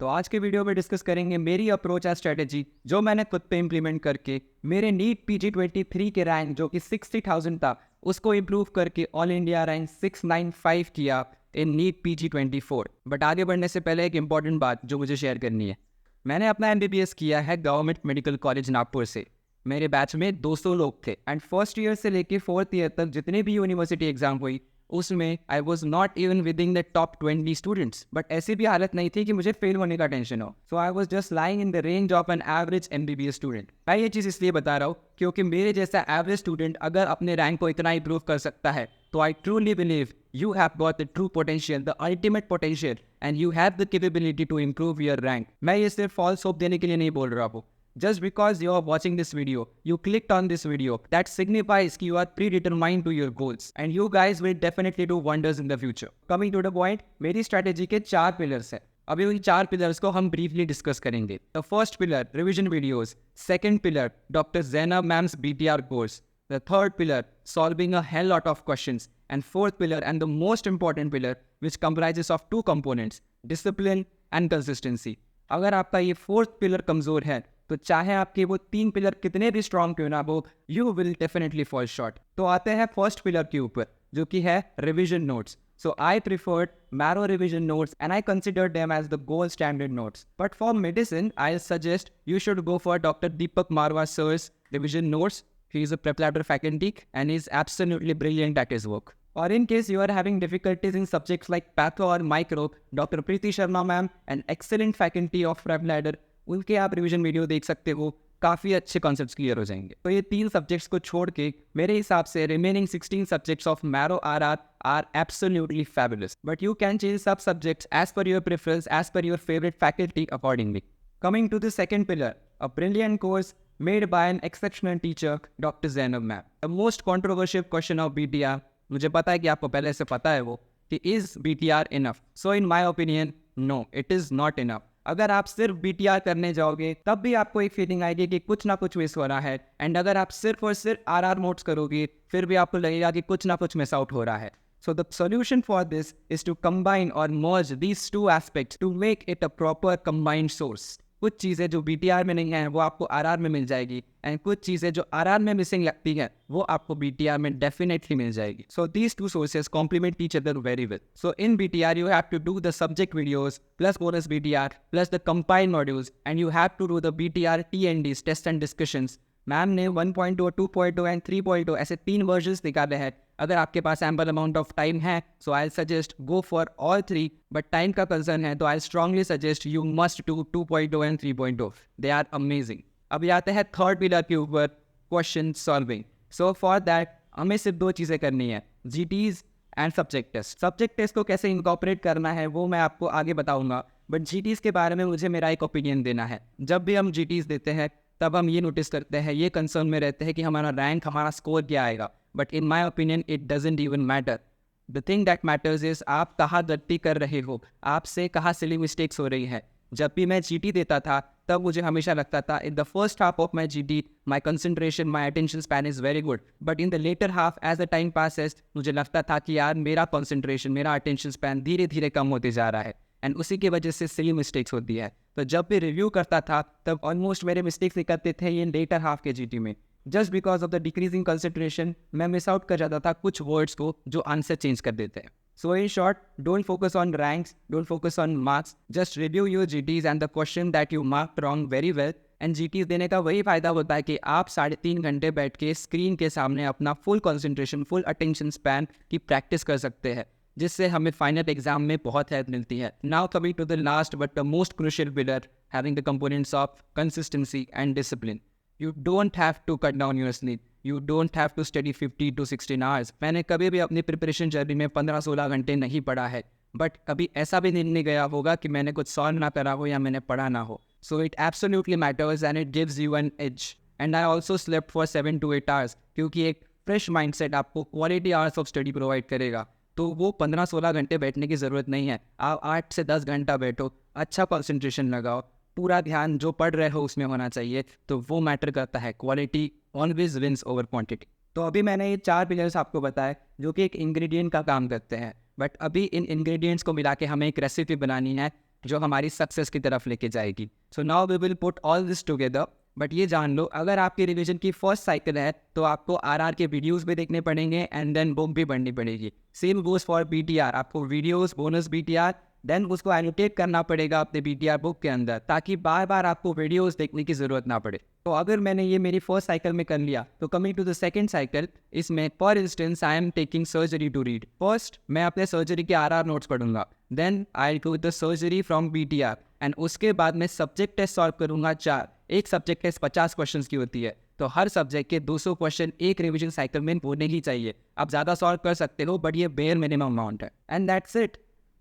तो आज के वीडियो में डिस्कस करेंगे मेरी अप्रोच एंड स्ट्रेटेजी जो मैंने खुद पे इम्प्लीमेंट करके मेरे नीट PG23 के रैंक जो कि 60,000 था उसको इम्प्रूव करके ऑल इंडिया रैंक 695 किया इन नीट PG24। बट आगे बढ़ने से पहले एक इंपॉर्टेंट बात जो मुझे शेयर करनी है। मैंने अपना MBBS किया है गवर्नमेंट मेडिकल कॉलेज नागपुर से। मेरे बैच में 200 लोग थे एंड फर्स्ट ईयर से लेके फोर्थ ईयर तक जितने भी यूनिवर्सिटी एग्जाम हुई उसमें I was not even with in the top 20 students. But ऐसी भी हालत नहीं थी कि मुझे फेल होने का टेंशन हो। So I was just lying in the range of an average MBBS student. मैं ये चीज़ इसलिए बता रहा हूँ क्योंकि मेरे जैसा एवरेज स्टूडेंट अगर अपने रैंक को इतना इंप्रूव कर सकता है तो I truly believe you have got the true potential, the ultimate potential, and you have the capability to improve your rank. मैं ये सिर्फ false hope देने के लिए नहीं बोल रहा हूँ। Just because you are watching this video, you clicked on this video, that signifies कि you are predetermined to your goals, and you guys will definitely do wonders in the future. Coming to the point, मेरी strategy के 4 pillars हैं। अभी उन 4 pillars को हम briefly discuss करेंगे। The first pillar, revision videos. Second pillar, Dr. Zainab ma'am's BTR course. The third pillar, solving a hell lot of questions. And fourth pillar, and the most important pillar, which comprises of 2 components, discipline and consistency. अगर आपका ये fourth pillar कमजोर है तो चाहे आपके वो 3 pillar कितने भी स्ट्रॉन्ग क्यों ना हो, you will definitely fall short. तो आते हैं फर्स्ट पिलर के ऊपर जो कि है revision notes. So I preferred Marrow revision notes and I considered them as the gold standard notes. But for medicine, I suggest you should go for Dr. Deepak Marwa sir's revision notes. He is a prep faculty and is absolutely brilliant at his work. Or in case you are having difficulties in subjects like patho or micro, Dr. Preeti Sharma ma'am, an excellent faculty of prep ladder, उनके आप revision video देख सकते हो, काफ़ी अच्छे concepts clear हो जाएंगे। तो ये 3 सब्जेक्ट्स को छोड़ के मेरे हिसाब से remaining 16 subjects of Marrow are absolutely fabulous. But you can change सब subjects as per your preference, as per your favourite faculty accordingly. Coming to the second pillar, a brilliant course made by an exceptional teacher, Dr. Zainab ma'am. The most controversial question of BTR, मुझे पता है कि आपको पहले से पता है वो कि is BTR enough? So in my opinion, no, it is not enough. अगर आप सिर्फ BTR करने जाओगे तब भी आपको एक फीलिंग आएगी कि कुछ ना कुछ मिस हो रहा है, एंड अगर आप सिर्फ और सिर्फ RR मोड्स करोगे फिर भी आपको लगेगा कि कुछ ना कुछ मिस आउट हो रहा है। So the solution for this is to combine or merge these 2 aspects to make it a proper combined source. कुछ चीज़ें जो BTR में नहीं है वो आपको RR में मिल जाएगी, एंड कुछ चीज़ें जो RR में मिसिंग लगती है वो आपको BTR में डेफिनेटली मिल जाएगी। So these 2 sources complement each other very well. So in BTR you have to do the subject videos plus bonus BTR plus the combined modules, and you have to do the BTR T&Ds, test and discussions. Ma'am ने 1.0, 2.0 and 3.0 ऐसे 3 versions निकाले हैं। अगर आपके पास ample amount of time है so I suggest go for all 3, but time का concern है तो I strongly suggest you must do 2.0 and 3.0। They are amazing. अभी आते हैं थर्ड पिलर के ऊपर, question solving. So for that हमें सिर्फ 2 चीज़ें करनी है, GTs and subject test. Subject test को कैसे इंकॉर्पोरेट करना है वो मैं आपको आगे बताऊंगा, बट GTs के बारे में मुझे मेरा एक ओपिनियन देना है। जब भी हम GTs देते हैं तब हम ये नोटिस करते हैं, ये कंसर्न में रहते हैं कि हमारा रैंक, हमारा स्कोर क्या आएगा। But in my opinion it doesn't even matter. The thing that matters is आप कहाँ गलती कर रहे हो, आपसे कहाँ सिली मिस्टेक्स हो रही है। जब भी मैं GT देता था तब मुझे हमेशा लगता था in the first half of my GT my concentration, my attention span is very good, but in the latter half as the time passes मुझे लगता था कि यार मेरा कंसंट्रेशन, मेरा अटेंशन स्पैन धीरे धीरे कम होते जा रहा है, एंड उसी की वजह से सिली मिस्टेक्स होती है। तो जब भी रिव्यू करता था तब ऑलमोस्ट मेरे मिस्टेक्स निकलते थे ये लेटर हाफ के GT में। Just because of the decreasing concentration मैं मिस आउट कर जाता था कुछ वर्ड्स को जो आंसर चेंज कर देते हैं। So in short, don't focus on ranks, don't focus on marks, just review your GTs and the question that you mark wrong very well. And GTs देने का वही फायदा होता है कि आप 3.5 घंटे बैठ के स्क्रीन के सामने अपना full concentration, full attention span की प्रैक्टिस कर सकते हैं, जिससे हमें फाइनल एग्जाम में बहुत हेल्प मिलती है। Now coming to the last but the most crucial pillar, having the components of consistency and discipline. You don't have to cut down your sleep, you don't have to study 50 to 16 hours. मैंने कभी भी अपनी preparation journey में 15-16 घंटे नहीं पढ़ा है, but कभी ऐसा भी दिन नहीं गया होगा कि मैंने कुछ सॉल्व ना करा हो या मैंने पढ़ा ना हो। So it absolutely matters and it gives you an edge. And I also slept for 7 to 8 hours, क्योंकि एक फ्रेश माइंडसेट आपको quality hours of study provide करेगा। तो वो 15-16 घंटे बैठने की ज़रूरत नहीं है, आप 8 से 10 घंटा बैठो, अच्छा कंसंट्रेशन लगाओ, पूरा ध्यान जो पढ़ रहे हो उसमें होना चाहिए, तो वो मैटर करता है। Quality always wins over quantity. तो अभी मैंने ये 4 पिलर्स आपको बताए जो कि एक इंग्रेडिएंट का काम करते हैं, बट अभी इन इंग्रेडिएंट्स को मिला के हमें एक रेसिपी बनानी है जो हमारी सक्सेस की तरफ लेके जाएगी। So now we will put all this together. But ये जान लो, अगर आपकी रिवीजन की फर्स्ट साइकिल है तो आपको आरआर के वीडियोस भी देखने पड़ेंगे एंड देन बुक भी पढ़नी पड़ेगी। सेम गोज फॉर बीटीआर, आपको वीडियोस बोनस बीटीआर देन उसको एनोटेट करना पड़ेगा अपने बीटीआर बुक के अंदर, ताकि बार बार आपको वीडियोस देखने की ज़रूरत ना पड़े। तो अगर मैंने ये मेरी फर्स्ट साइकिल में कर लिया, तो coming to the second cycle, इसमें for instance I am taking surgery to read. First मैं अपने सर्जरी के आरआर नोट्स पढ़ूंगा, then I go the surgery from BTR and उसके बाद मैं सब्जेक्ट टेस्ट सॉल्व करूंगा 4। एक सब्जेक्ट टेस्ट 50 क्वेश्चन की होती है, तो हर सब्जेक्ट के 200 क्वेश्चन एक रिवीजन साइकिल में होने ही चाहिए। आप ज़्यादा सॉल्व कर सकते हो बट ये बेयर मिनिमम अमाउंट है and that's it.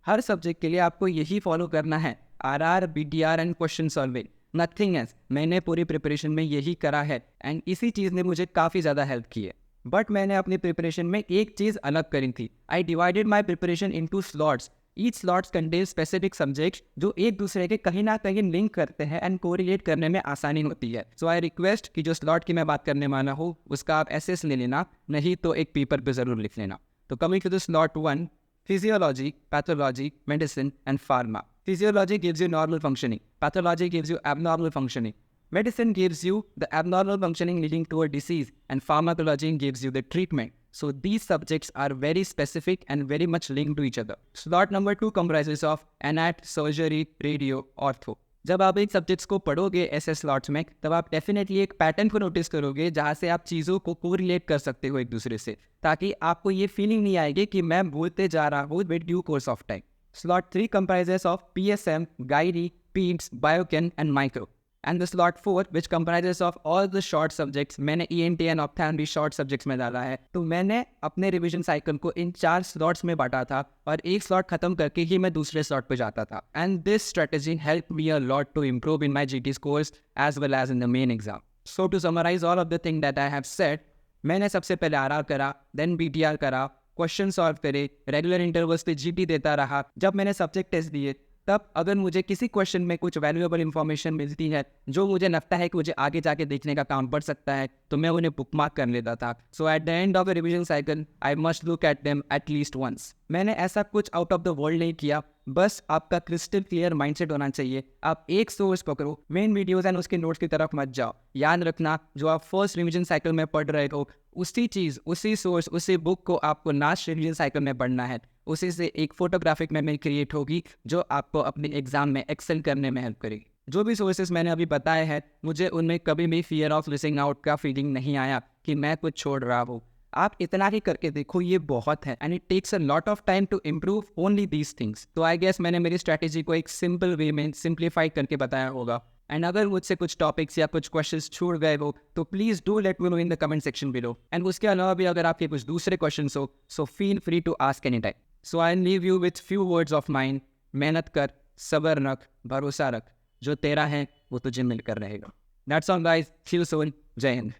Her subject के लिए आपको यही फॉलो करना है, RR, BTR and question solving, nothing else. मैंने पूरी प्रिपरेशन में यही करा है एंड इसी चीज़ ने मुझे काफ़ी ज़्यादा हेल्प की है। बट मैंने अपनी प्रिपरेशन में एक चीज़ अलग करी थी। I divided my preparation into slots. Each slots contain specific subjects जो एक दूसरे के कहीं ना कहीं लिंक करते हैं एंड कोरिलेट करने में आसानी होती है। सो आई रिक्वेस्ट कि जो स्लॉट की मैं बात करने वाला हूँ उसका आप एसेस ले लेना, नहीं तो एक पेपर पे ज़रूर लिख लेना। तो coming to the slot 1, physiology, pathology, medicine, and pharma. Physiology gives you normal functioning. Pathology gives you abnormal functioning. Medicine gives you the abnormal functioning leading to a disease, and pharmacology gives you the treatment. So these subjects are very specific and very much linked to each other. Slot number 2 comprises of anat, surgery, radio, ortho. जब आप एक subjects को पढ़ोगे ऐसे slots में, तब आप definitely एक पैटर्न को नोटिस करोगे जहाँ से आप चीज़ों को कोरिलेट कर सकते हो एक दूसरे से, ताकि आपको ये फीलिंग नहीं आएगी कि मैं भूलते जा रहा हूँ with due course of time. Slot 3 comprises of PSM, Gyri, PEDS, Biochem and Micro. And the slot 4 which comprises of all the short subjects, मैंने ENT and Ophthalm भी short subjects में डाला है। तो मैंने अपने रिवीजन साइकिल को इन 4 slots में बांटा था और एक स्लॉट खत्म करके ही मैं दूसरे स्लॉट पे जाता था। And this strategy help me a lot to improve in my GT scores as well as in the main exam. So to summarize all of the thing that I have said, मैंने सबसे पहले RR करा, then BTR करा, question solve करे, regular intervals पे GT देता रहा। जब मैंने सब्जेक्ट टेस्ट दिए, तब अगर मुझे किसी क्वेश्चन में कुछ वैल्यूएबल इंफॉर्मेशन मिलती है जो मुझे लगता है कि मुझे आगे जाके देखने का काम पड़ सकता है, तो मैं उन्हें बुकमार्क कर लेता था। So at the end of the revision cycle I must look at them at least once. मैंने ऐसा कुछ आउट ऑफ द वर्ल्ड नहीं किया, बस आपका क्रिस्टल क्लियर माइंडसेट होना चाहिए। आप एक सोर्स पकड़ो, मेन वीडियोस एंड उसके नोट्स की तरफ मत जाओ। याद रखना, जो आप फर्स्ट रिवीजन साइकिल में पढ़ रहे हो, उसी चीज़, उसी सोर्स, उसी बुक को आपको लास्ट रिवीजन साइकिल में पढ़ना है। उसी से एक फोटोग्राफिक मेमोरी क्रिएट होगी जो आपको अपने एग्जाम में एक्सेल करने में हेल्प करेगी। जो भी सोर्सेस मैंने अभी बताए हैं, मुझे उनमें कभी भी फियर ऑफ मिसिंग आउट का फीलिंग नहीं आया कि मैं कुछ छोड़ रहा हूँ। आप इतना ही करके देखो, ये बहुत है and it takes a lot of time to improve only these things. तो आई गेस मैंने मेरी स्ट्रैटेजी को एक सिंपल वे में सिंप्लीफाई करके बताया होगा। एंड अगर मुझसे कुछ टॉपिक्स या कुछ क्वेश्चंस छूट गए हो तो please do let me know in the comment section below. And उसके अलावा भी अगर आपके कुछ दूसरे क्वेश्चंस हो, so feel free to ask any time. So I leave you with few words of mind. मेहनत कर, सब्र रख, भरोसा रख, जो तेरा है वो तुझे मिलकर रहेगा। That's all guys, see you soon. जय हिंद।